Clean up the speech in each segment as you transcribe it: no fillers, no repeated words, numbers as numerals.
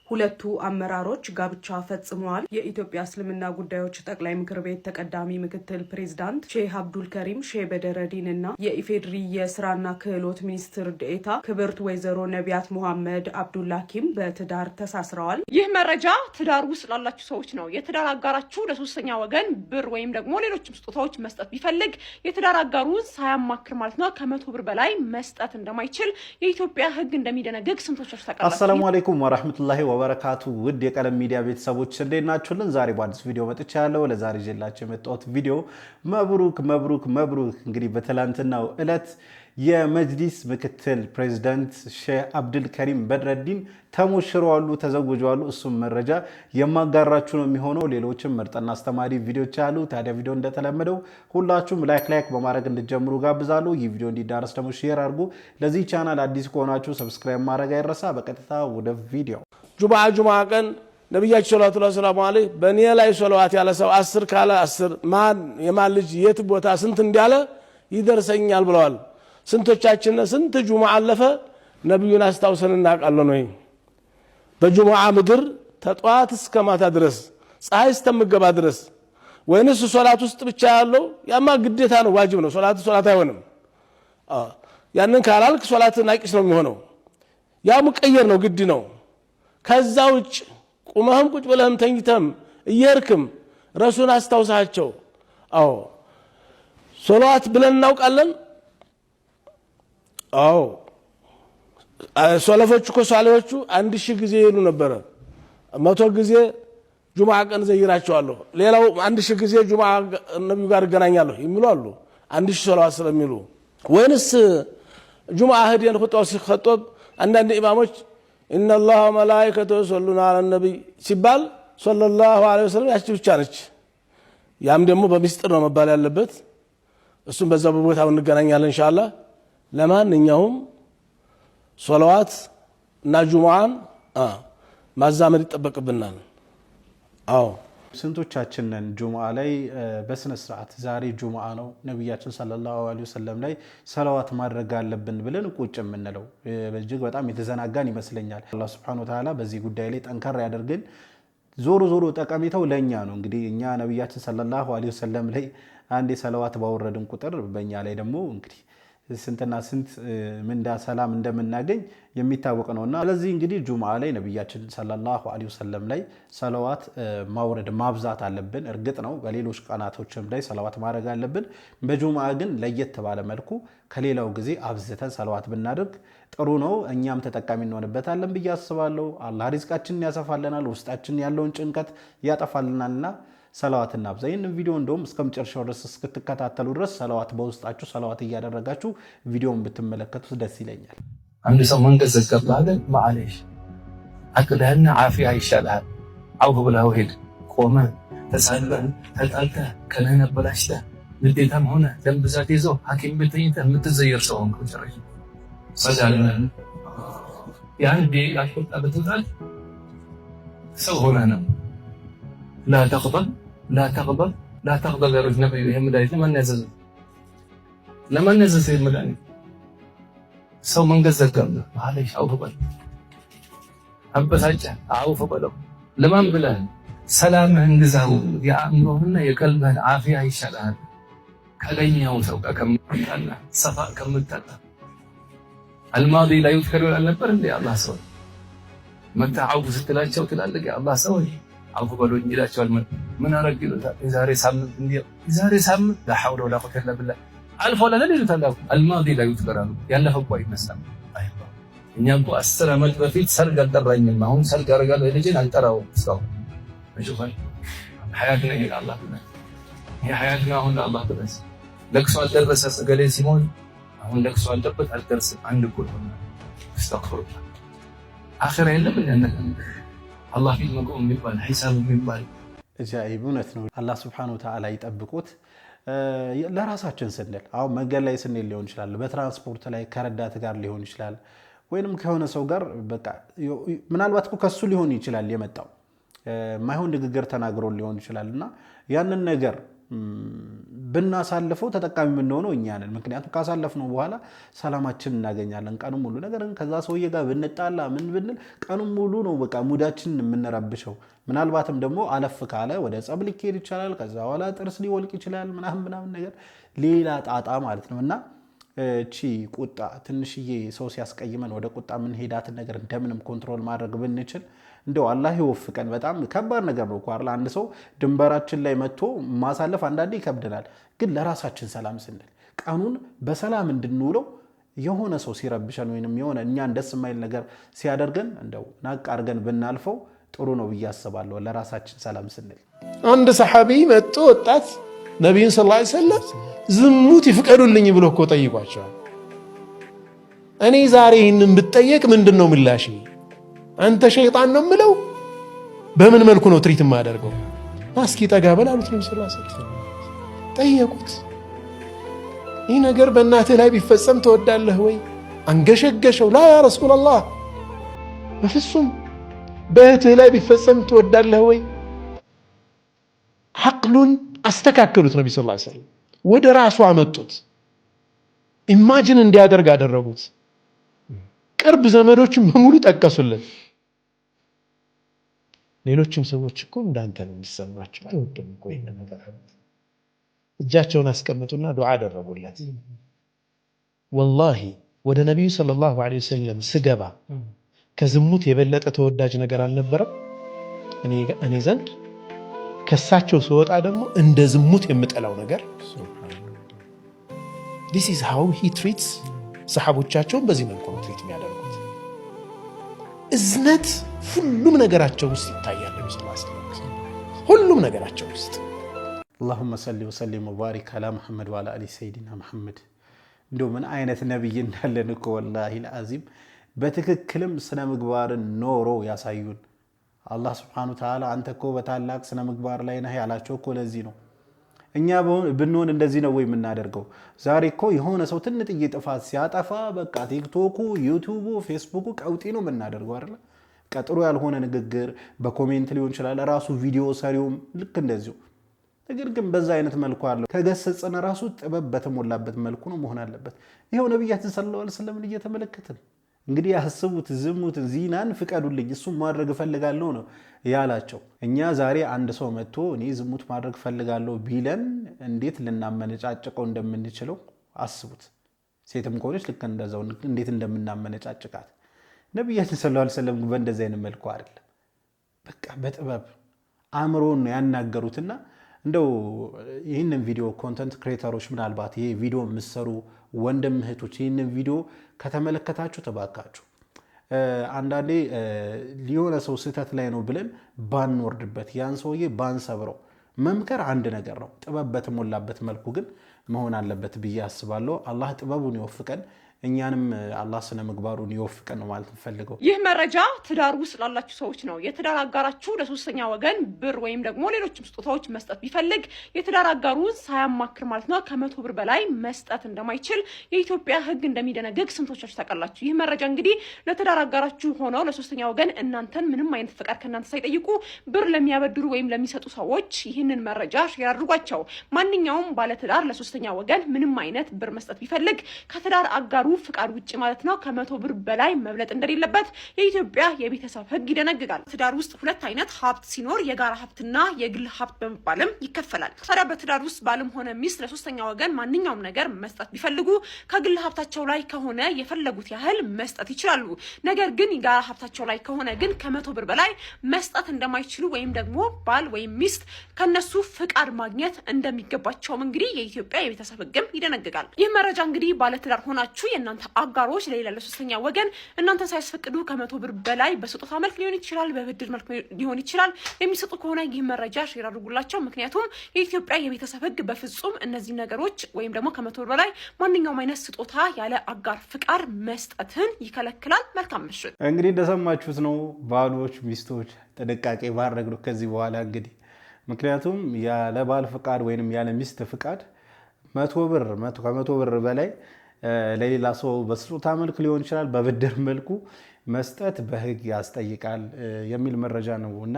ሁለቱ አመራሮች ጋብቻ ፈጽመዋል። የኢትዮጵያ እስልምና ጉዳዮች ጠቅላይ ምክር ቤት ተቀዳሚ ምክትል ፕሬዝዳንት ሼህ አብዱል ከሪም ሼህ በደረዲን እና የኢፌድሪ የስራና ክህሎት ሚኒስትር ዴኤታ ክብርት ወይዘሮ ነቢያት ሙሐመድ አብዱላኪም በትዳር ተሳስረዋል። ይህ መረጃ ትዳር ውስጥ ላላችሁ ሰዎች ነው። የትዳር አጋራችሁ ለሶስተኛ ወገን ብር ወይም ደግሞ ሌሎችም ስጦታዎች መስጠት ቢፈልግ የትዳር አጋሩን ሳያማክር ማለት ነው ከ100 ብር በላይ መስጠት እንደማይችል የኢትዮጵያ ሕግ እንደሚደነግግ ስንቶቻችሁ ታውቃላችሁ? አሰላሙ አለይኩም ወራህመቱላሂ ወበረካቱ። ውድ የቀለም ሚዲያ ቤተሰቦች እንዴት ናችሁልን? ዛሬ በአዲስ ቪዲዮ መጥቻለሁ። ለዛሬ ይዤላችሁ የመጣሁት ቪዲዮ መብሩክ መብሩክ መብሩክ። እንግዲህ በትላንትናው ዕለት የመጅሊስ ምክትል ፕሬዝዳንት ሼህ አብዱል ከሪም በድረዲን ተሞሽረዋል፣ ተዘውጀዋል። እሱም መረጃ የማጋራችሁ ነው የሚሆነው። ሌሎችም ምርጥና አስተማሪ ቪዲዮዎች አሉ። ታዲያ ቪዲዮ እንደተለመደው ሁላችሁም ላይክ በማድረግ እንድትጀምሩ ጋብዛለሁ። ይህ ቪዲዮ እንዲዳረስ ደግሞ ሼር አድርጉ። ለዚህ ቻናል አዲስ ከሆናችሁ ሰብስክራይብ ማድረግ አይረሳ። በቀጥታ ወደ ቪዲዮ። ጁምዓ ቀን ነብያችን ሰለላሁ ዐለይሂ ወሰለም በእኔ ላይ ሶላዋት ያለ ሰው 10 ካለ 10 ማን የማን ልጅ የት ቦታ ስንት እንዳለ ይደርሰኛል ብለዋል። ስንቶቻችን ስንት ጁምዓ አለፈ ነብዩን አስታውሰን እናውቃለን ወይ? በጁምዓ ምድር ተጧት እስከ ማታ ድረስ ፀሐይ እስከምገባ ድረስ ወይንስ ሶላት ውስጥ ብቻ ያለው? ያማ ግዴታ ነው፣ ዋጅብ ነው። ሶላት አይሆንም። ያንን ካላልክ ሶላት ናቂስ ነው የሚሆነው። ያ ሙቀየር ነው፣ ግድ ነው። ከዛ ውጭ ቁመህም ቁጭ ብለህም ተኝተም እየርክም ረሱን አስታውሳቸው። አዎ ሶላት ብለን እናውቃለን። አዎ ሶለፎቹ ኮሳሌዎቹ 1000 ጊዜ ይሉ ነበር። 100 ጊዜ ጁምዓ ቀን ዘይራቸዋለሁ፣ ሌላው 1000 ጊዜ ጁምዓ ነብዩ ጋር ገናኛለሁ የሚሉ አሉ። 1000 ሶላት ስለሚሉ ወይንስ ጁምዓ ሄደን ኹጥባ ሲخطብ አንዳንድ ኢማሞች ان الله وملائكته يصلون على النبي ሲባል ሰለላሁ ዐለይሂ ወሰለም ያቺ ብቻ ነች። ያም ደግሞ በሚስጥር ነው መባል ያለበት። እሱም በዛው በቦታው እንገናኛለን ኢንሻአላህ። ለማንኛውም ሶላዋት እና ጁምዓን ማዛመድ ይጠበቅብናል። አዎ ስንቶቻችንን ጁምዓ ላይ በስነ ስርዓት ዛሬ ጁምዓ ነው ነብያችን ሰለላሁ ዐለይሂ ወሰለም ላይ ሰላዋት ማድረግ አለብን ብለን ቁጭ የምንለው እጅግ በጣም የተዘናጋን ይመስለኛል። አላህ Subhanahu Wa Ta'ala በዚህ ጉዳይ ላይ ጠንከር ያደርግን። ዞሮ ጠቀሜታው ለኛ ነው። እንግዲህ እኛ ነብያችን ሰለላሁ ዐለይሂ ወሰለም ላይ አንዴ ሰላዋት ባወረድን ቁጥር በእኛ ላይ ደግሞ እንግዲህ ስንትና ስንት ምንዳ ሰላም እንደምናገኝ የሚታወቅ ነውና ስለዚህ እንግዲህ ጁምዓ ላይ ነብያችን ሰለላሁ ዐለይሂ ወሰለም ላይ ሰላዋት ማውረድ ማብዛት አለብን። እርግጥ ነው በሌሎች ቀናቶችም ላይ ሰላዋት ማድረግ አለብን። በጁምዓ ግን ለየት ባለ መልኩ ከሌላው ጊዜ አብዝተን ሰላዋት ብናደርግ ጥሩ ነው። እኛም ተጠቃሚ እንሆንበታለን ብዬ አስባለሁ። አላህ ሪዝቃችንን ያሰፋልናል፣ ውስጣችን ያለውን ጭንቀት ያጠፋልናልና ሰላዋትና አብዛ። ይሄን ቪዲዮ እንደውም እስከመጨረሻው ድረስ እስክትከታተሉ ድረስ ሰላዋት በውስጣችሁ ሰላዋት እያደረጋችሁ ቪዲዮውን ብትመለከቱት ደስ ይለኛል። አንድ ሰው መንገድ ዘጋባለ ማዓለሽ አቅደህና ዓፊያ ይሻላል አውሁ ብለው ሄድ ቆመ ተሳልበን ተጣልተ ከነነ በላሽተ ንዴታም ሆነ ደም ብዛት ይዞ ሐኪም ቤት ተኝተህ የምትዘየር ሰው እንኳ ጨረሽ ሰላልን ያን ዲ አሽቆጣ በትዛል ሰው ሆነ ነው لا تقبل يا رجل نبي يهم دايت لما نزل المدني سو من جزكم معليش عوف بل أبساجة عوف بلو لما بلان سلام انجزاو يا أمرهن يقلبهن عافية يشالهن كالين يوسوك كم تلا صفاء كم تلا الماضي لا يذكر ولا نبر اللي الله سوى متى عوف ستلاجة وتلالك يا الله سوى አውቁ በሉኝ ይላቸዋል። ምን አረግ ይሉታል። የዛሬ ሳምንት لا حول ولا قوة إلا بالله አልፎ ለለ ይሉታል። الماضي لا يذكر ያለፈው አይነሳም። እኛም 10 ዓመት በፊት ሰርግ አልጠራኝም፣ አሁን ሰርግ አደርጋለሁ ልጅን አልጠራውም። ሰው እሺ ሐያትና ኢላላህ የሐያትና አሁን አላህ ድረስ ለቅሶ አልደረሰ ገሌ ሲሞት አሁን ለቅሶ አልደረሰ አልደረሰም። አንድ ቁል استغفر አኺራ የለም እንደነገ الله في المقوم የሚባል ሒሳብ የሚባል እውነት ነው። አላህ Subhanahu Wa Ta'ala ይጠብቁት። ለራሳችን ስንል አሁን መንገድ ላይ ስንል ሊሆን ይችላል፣ በትራንስፖርት ላይ ከረዳት ጋር ሊሆን ይችላል፣ ወይንም ከሆነ ሰው ጋር በቃ ምናልባት ከሱ ሊሆን ይችላል የመጣው ማይሆን ንግግር ተናግሮ ሊሆን ይችላልና ያንን ነገር ብናሳልፈው ተጠቃሚ የምንሆነው እኛ ነን። ምክንያቱም ካሳለፍነው በኋላ ሰላማችን እናገኛለን። ቀኑን ሙሉ ነገር ከዛ ሰውዬ ጋር ብንጣላ ምን ብንል ቀኑን ሙሉ ነው በቃ ሙዳችንን የምንረብሸው። ምናልባትም ደግሞ አለፍ ካለ ወደ ጸብ ሊኬድ ይችላል። ከዛ በኋላ ጥርስ ሊወልቅ ይችላል ምናምን ነገር ሌላ ጣጣ ማለት ነው። እና እቺ ቁጣ ትንሽዬ ሰው ሲያስቀይመን ወደ ቁጣ የምንሄዳትን ነገር እንደምንም ኮንትሮል ማድረግ ብንችል እንደው አላህ ይወፍቀን። በጣም ከባድ ነገር ነው እኮ አይደል? አንድ ሰው ድንበራችን ላይ መጥቶ ማሳለፍ አንዳንዴ ይከብደናል። ግን ለራሳችን ሰላም ስንል ቀኑን በሰላም እንድንውለው የሆነ ሰው ሲረብሸን ወይንም የሆነ እኛን ደስ የማይል ነገር ሲያደርገን እንደው ናቅ አድርገን ብናልፈው ጥሩ ነው ብዬ አስባለሁ። ለራሳችን ሰላም ስንል አንድ ሰሐቢ መጥቶ ወጣት ነብዩን ሰለላሁ ዐለይሂ ወሰለም ዝሙት ይፍቀዱልኝ ብሎ እኮ ጠይቋቸዋል። እኔ ዛሬ ይህንን ብትጠየቅ ምንድነው ምላሽ? አንተ ሸይጣን ነው የምለው? በምን መልኩ ነው ትሪት የማደርገው? እስኪ ጠጋ በል አሉት ነብዩ ሰለላሁ ዐለይሂ ወሰለም። ጠየቁት፣ ይህ ነገር በእናትህ ላይ ቢፈጸም ትወዳለህ ወይ? አንገሸገሸው። ላ ያ ረሱላላህ፣ በፍጹም በእህትህ ላይ ቢፈጸም ትወዳለህ ወይ? ዐቅሉን አስተካከሉት። ነብዩ ሰለላሁ ዐለይሂ ወሰለም ወደ ራሱ አመጡት። ኢማጂን እንዲያደርግ አደረጉት። ቅርብ ዘመዶችን በሙሉ ጠቀሱለት። ሌሎችም ሰዎች እኮ እንዳንተ ነው የሚሰማቸው አይወድም እኮ ይሄን ነገር። እጃቸውን አስቀምጡና ዱዓ አደረጉለት። ወላሂ ወደ ነብዩ ሰለላሁ ዐለይሂ ወሰለም ስገባ ከዝሙት የበለጠ ተወዳጅ ነገር አልነበረም እኔ ዘንድ። ከሳቸው ስወጣ ደግሞ እንደ ዝሙት የምጠላው ነገር። this is how he treats ሰሃቦቻቸውን በዚህ መልኩ ነው ትሪት የሚያደርጉት። እዝነት ሁሉም ነገራቸው ውስጥ ይታያል። ነብዩ ሰለላሁ ዐለይሂ ወሰለም ሁሉም ነገራቸው ውስጥ اللهم صل وسلم وبارك على محمد وعلى ال سيدنا محمد። እንደው ምን አይነት ነብይ እንዳለን እኮ ወላሂ ለአዚም በትክክልም ስነ ምግባርን ኖሮ ያሳዩን አላህ Subhanahu Wa Ta'ala አንተ እኮ በታላቅ ስነ ምግባር ላይ ነህ ያላቸው እኮ ለዚህ ነው። እኛ ብንሆን እንደዚህ ነው ወይ የምናደርገው? ዛሬ እኮ የሆነ ሰው ትንጥዬ ጥፋት ሲያጠፋ በቃ ቲክቶኩ፣ ዩቲዩቡ፣ ፌስቡኩ ቀውጢ ነው የምናደርገው አይደል? ቀጥሮ ያልሆነ ንግግር በኮሜንት ሊሆን ይችላል፣ ራሱ ቪዲዮ ሰሪውም ልክ እንደዚሁ። ነገር ግን በዛ አይነት መልኩ አለው ከገሰጸነ ራሱ ጥበብ በተሞላበት መልኩ ነው መሆን አለበት። ይሄው ነብያችን ሰለላሁ ዐለይሂ ወሰለም እየተመለከትን እንግዲህ ያስቡት ዝሙትን ዚናን ፍቀዱልኝ እሱ ማድረግ ፈልጋለሁ ነው ያላቸው። እኛ ዛሬ አንድ ሰው መጥቶ እኔ ዝሙት ማድረግ ፈልጋለሁ ቢለን እንዴት ልናመነጫጭቀው እንደምንችለው አስቡት። ሴትም ከሆነች ልክ እንደዛው እንዴት እንደምናመነጫጭቃት። ነብያችን ሰለላሁ ዐለይሂ ወሰለም በእንደዚህ አይነት መልኩ አይደለም፣ በቃ በጥበብ አእምሮን ነው ያናገሩትና እንደው ይህንን ቪዲዮ ኮንተንት ክሬተሮች ምናልባት ይሄ ቪዲዮ የምትሰሩ ወንድም እህቶች ይህንን ቪዲዮ ከተመለከታችሁ ተባካችሁ አንዳንዴ ሊሆነ ሰው ስህተት ላይ ነው ብለን ባንወርድበት ያን ሰውዬ ባንሰብረው መምከር አንድ ነገር ነው። ጥበብ በተሞላበት መልኩ ግን መሆን አለበት ብዬ አስባለሁ። አላህ ጥበቡን ይወፍቀን፣ እኛንም አላህ ስነ ምግባሩን ይወፍቀን ነው ማለት ፈልገው። ይህ መረጃ ትዳር ውስጥ ላላችሁ ሰዎች ነው። የትዳር አጋራችሁ ለሶስተኛ ወገን ብር ወይም ደግሞ ሌሎችም ስጦታዎች መስጠት ቢፈልግ የትዳር አጋሩን ሳያማክር ማለት ነው ከ100 ብር በላይ መስጠት እንደማይችል የኢትዮጵያ ሕግ እንደሚደነግግ ስንቶቻችሁ ታውቃላችሁ? ይህ መረጃ እንግዲህ ለትዳር አጋራችሁ ሆነው ለሶስተኛ ወገን እናንተን ምንም አይነት ፍቃድ ከእናንተ ሳይጠይቁ ብር ለሚያበድሩ ወይም ለሚሰጡ ሰዎች ይህንን መረጃ ሼር አድርጓቸው። ማንኛውም ባለትዳር ለሶስተኛ ወገን ምንም አይነት ብር መስጠት ቢፈልግ ከትዳር አጋሩ ፍቃድ ውጭ ማለት ነው ከ100 ብር በላይ መብለጥ እንደሌለበት የኢትዮጵያ የቤተሰብ ሕግ ይደነግጋል። ትዳር ውስጥ ሁለት አይነት ሀብት ሲኖር የጋራ ሀብትና የግል ሀብት በመባልም ይከፈላል። ታዲያ በትዳር ውስጥ ባልም ሆነ ሚስት ለሶስተኛ ወገን ማንኛውም ነገር መስጠት ቢፈልጉ ከግል ሀብታቸው ላይ ከሆነ የፈለጉት ያህል መስጠት ይችላሉ። ነገር ግን የጋራ ሀብታቸው ላይ ከሆነ ግን ከ100 ብር በላይ መስጠት እንደማይችሉ ወይም ደግሞ ባል ወይም ሚስት ከነሱ ፍቃድ ማግኘት እንደሚገባቸውም እንግዲህ የኢትዮጵያ የቤተሰብ ሕግም ይደነግጋል። ይህ መረጃ እንግዲህ ባለትዳር ሆናችሁ እናንተ አጋሮች ለሌላ ለሶስተኛ ወገን እናንተ ሳይስፈቅዱ ከ100 ብር በላይ በስጦታ መልክ ሊሆን ይችላል፣ በብድር መልክ ሊሆን ይችላል የሚሰጡ ከሆነ ይህ መረጃ ሼር አድርጉላቸው። ምክንያቱም የኢትዮጵያ የቤተሰብ ሕግ በፍጹም እነዚህ ነገሮች ወይም ደግሞ ከ100 ብር በላይ ማንኛውም አይነት ስጦታ ያለ አጋር ፍቃድ መስጠትን ይከለክላል። መልካም ምሽት። እንግዲህ እንደሰማችሁት ነው ባሎች፣ ሚስቶች ጥንቃቄ ማድረግ ነው ከዚህ በኋላ እንግዲህ። ምክንያቱም ያለ ባል ፍቃድ ወይንም ያለ ሚስት ፍቃድ ከ100 ብር በላይ ለሌላ ሰው በስጦታ መልክ ሊሆን ይችላል በብድር መልኩ መስጠት በሕግ ያስጠይቃል የሚል መረጃ ነው እና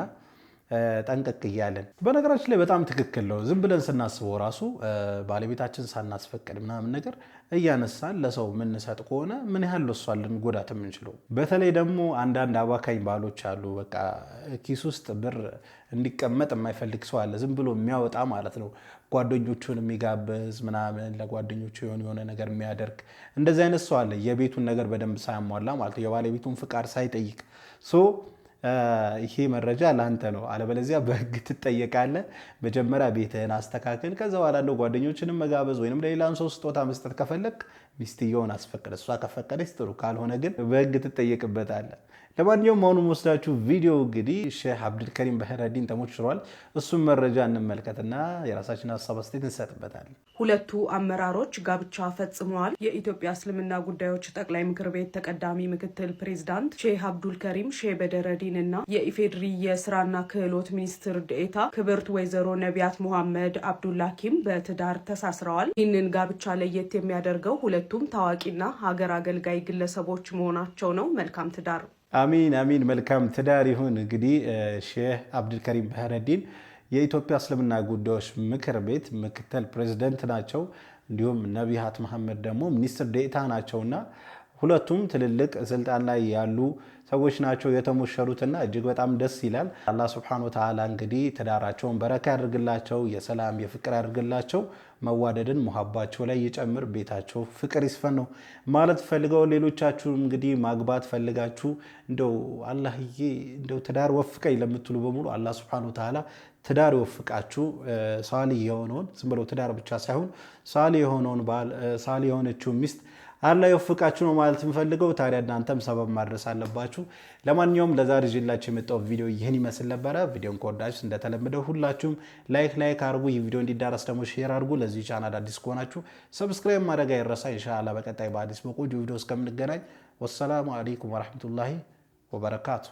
ጠንቀቅ እያለን በነገራችን ላይ በጣም ትክክል ነው። ዝም ብለን ስናስበው ራሱ ባለቤታችን ሳናስፈቅድ ምናምን ነገር እያነሳን ለሰው የምንሰጥ ከሆነ ምን ያህል ለሷል ልንጎዳት የምንችለው። በተለይ ደግሞ አንዳንድ አባካኝ ባሎች አሉ። በቃ ኪስ ውስጥ ብር እንዲቀመጥ የማይፈልግ ሰው አለ፣ ዝም ብሎ የሚያወጣ ማለት ነው። ጓደኞቹን የሚጋብዝ ምናምን ለጓደኞቹ የሆነ ነገር የሚያደርግ እንደዚህ አይነት ሰው አለ። የቤቱን ነገር በደንብ ሳያሟላ ማለት ነው፣ የባለቤቱን ፍቃድ ሳይጠይቅ። ይሄ መረጃ ለአንተ ነው፣ አለበለዚያ በህግ ትጠየቃለህ። መጀመሪያ ቤትህን አስተካክል። ከዛ በኋላ እንደው ጓደኞችንም መጋበዝ ወይንም ለሌላም ሰው ስጦታ መስጠት ከፈለግ ሚስትየውን አስፈቅድ። እሷ ከፈቀደች ጥሩ፣ ካልሆነ ግን በህግ ትጠየቅበታለህ። ለማንኛውም አሁን ወስዳችሁ ቪዲዮ እንግዲህ ሼህ አብዱልከሪም በህረዲን ተሞሽሯል። እሱም መረጃ እንመልከትና የራሳችን ሀሳብ አስተያየት እንሰጥበታለን። ሁለቱ አመራሮች ጋብቻ ፈጽመዋል። የኢትዮጵያ እስልምና ጉዳዮች ጠቅላይ ምክር ቤት ተቀዳሚ ምክትል ፕሬዝዳንት ሼህ አብዱልከሪም ሼህ በደረዲን እና የኢፌድሪ የስራና ክህሎት ሚኒስትር ዴኤታ ክብርት ወይዘሮ ነቢያት ሙሐመድ አብዱላኪም በትዳር ተሳስረዋል። ይህንን ጋብቻ ለየት የሚያደርገው ሁለቱም ታዋቂና ሀገር አገልጋይ ግለሰቦች መሆናቸው ነው። መልካም ትዳር። አሚን አሚን። መልካም ትዳር ይሁን። እንግዲህ ሼህ አብዱልከሪም በህረዲን የኢትዮጵያ እስልምና ጉዳዮች ምክር ቤት ምክትል ፕሬዝዳንት ናቸው። እንዲሁም ነቢያት መሐመድ ደግሞ ሚኒስትር ዴኤታ ናቸውና ሁለቱም ትልልቅ ስልጣን ላይ ያሉ ሰዎች ናቸው የተሞሸሩትና እጅግ በጣም ደስ ይላል። አላህ ሱብሓነሁ ወተዓላ እንግዲህ ትዳራቸውን በረካ ያድርግላቸው፣ የሰላም የፍቅር ያድርግላቸው፣ መዋደድን ሙሐባቸው ላይ ይጨምር፣ ቤታቸው ፍቅር ይስፈን ነው ማለት ፈልገው። ሌሎቻችሁ እንግዲህ ማግባት ፈልጋችሁ እንደው አላህዬ እንደው ትዳር ወፍቀኝ ለምትሉ በሙሉ አላህ ሱብሓነሁ ወተዓላ ትዳር ይወፍቃችሁ። ሳሊህ የሆነውን ዝም ብሎ ትዳር ብቻ ሳይሆን ሳሊህ የሆነውን ባል ሳሊህ የሆነችው ሚስት አላህ ይወፍቃችሁ ነው ማለት የምፈልገው። ታዲያ እናንተም ሰበብ ማድረስ አለባችሁ። ለማንኛውም ለዛሬ ይዤላችሁ የመጣው ቪዲዮ ይህን ይመስል ነበረ። ቪዲዮን ከወዳችሁ እንደተለመደው ሁላችሁም ላይክ አድርጉ። ይህ ቪዲዮ እንዲዳረስ ደግሞ ሼር አድርጉ። ለዚህ ቻናል አዲስ ከሆናችሁ ሰብስክራይብ ማድረግ አይረሳ። ኢንሻአላህ በቀጣይ በአዲስ በቆንጆ ቪዲዮ እስከምንገናኝ ወሰላሙ አለይኩም ወራህመቱላሂ ወበረካቱ።